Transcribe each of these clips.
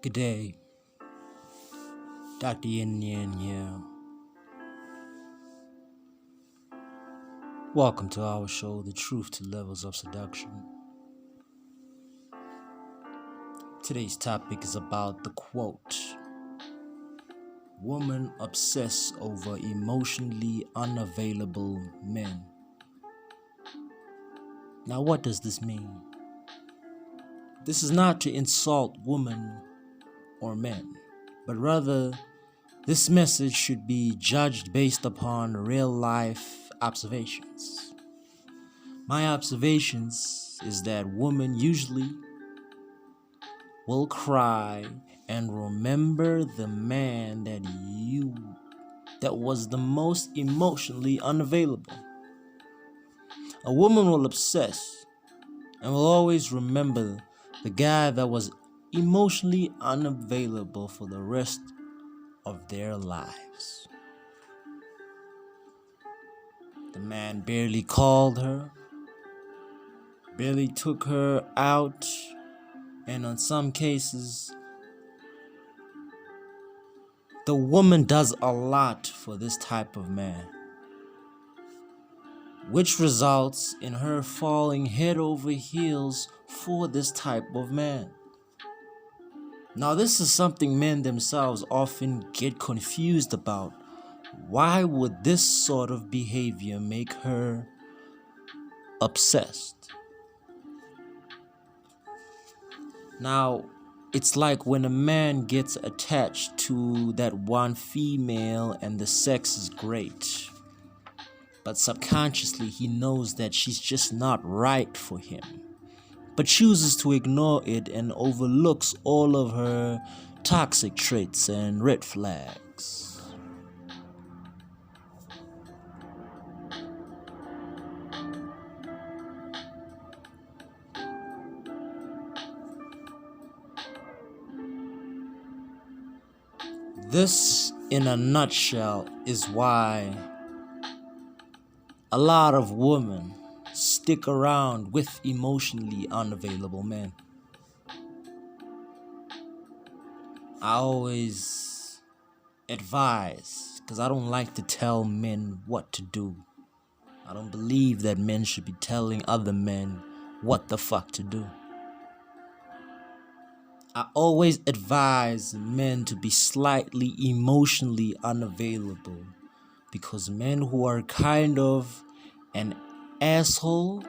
Good day, Dr. Yin Yin here. Welcome to our show, The Truth to Levels of Seduction. Today's topic is about the quote, "Women obsess over emotionally unavailable men." Now, what does this mean? This is not to insult women or men, but rather this message should be judged based upon real life observations. My observations is that women usually will cry and remember the man that was the most emotionally unavailable. A woman will obsess and will always remember the guy that was emotionally unavailable for the rest of their lives. The man barely called her, barely took her out, and in some cases, the woman does a lot for this type of man, which results in her falling head over heels for this type of man. Now, this is something men themselves often get confused about. Why would this sort of behavior make her obsessed? Now, it's like when a man gets attached to that one female and the sex is great, but subconsciously he knows that she's just not right for him, but chooses to ignore it and overlooks all of her toxic traits and red flags. This, in a nutshell, is why a lot of women stick around with emotionally unavailable men. I always advise, because I don't like to tell men what to do. I don't believe that men should be telling other men what the fuck to do. I always advise men to be slightly emotionally unavailable, because men who are kind of an asshole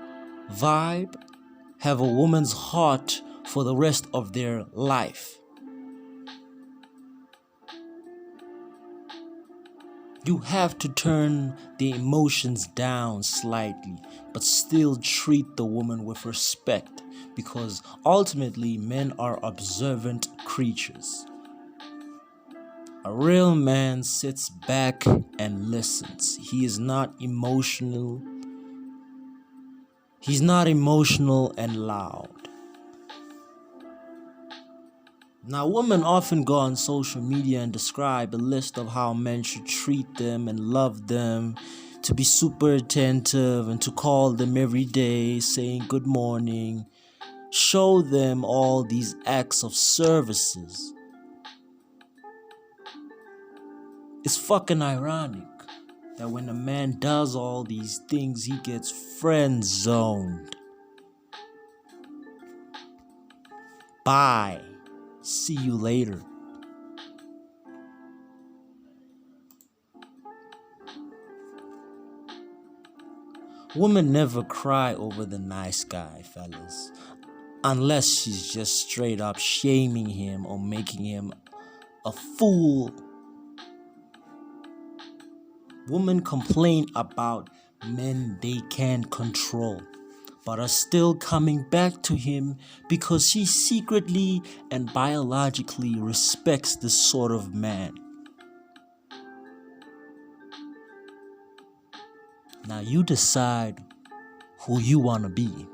vibe have a woman's heart for the rest of their life. You have to turn the emotions down slightly, but still treat the woman with respect, because ultimately men are observant creatures. A real man sits back and listens. He is not emotional. He's not emotional and loud. Now, women often go on social media and describe a list of how men should treat them and love them, to be super attentive and to call them every day, saying good morning, show them all these acts of services. It's fucking ironic that when a man does all these things, he gets friend zoned. Bye. See you later. Women never cry over the nice guy, fellas, unless she's just straight up shaming him or making him a fool. Women complain about men they can't control, but are still coming back to him because she secretly and biologically respects this sort of man. Now you decide who you want to be.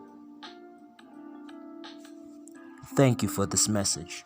Thank you for this message.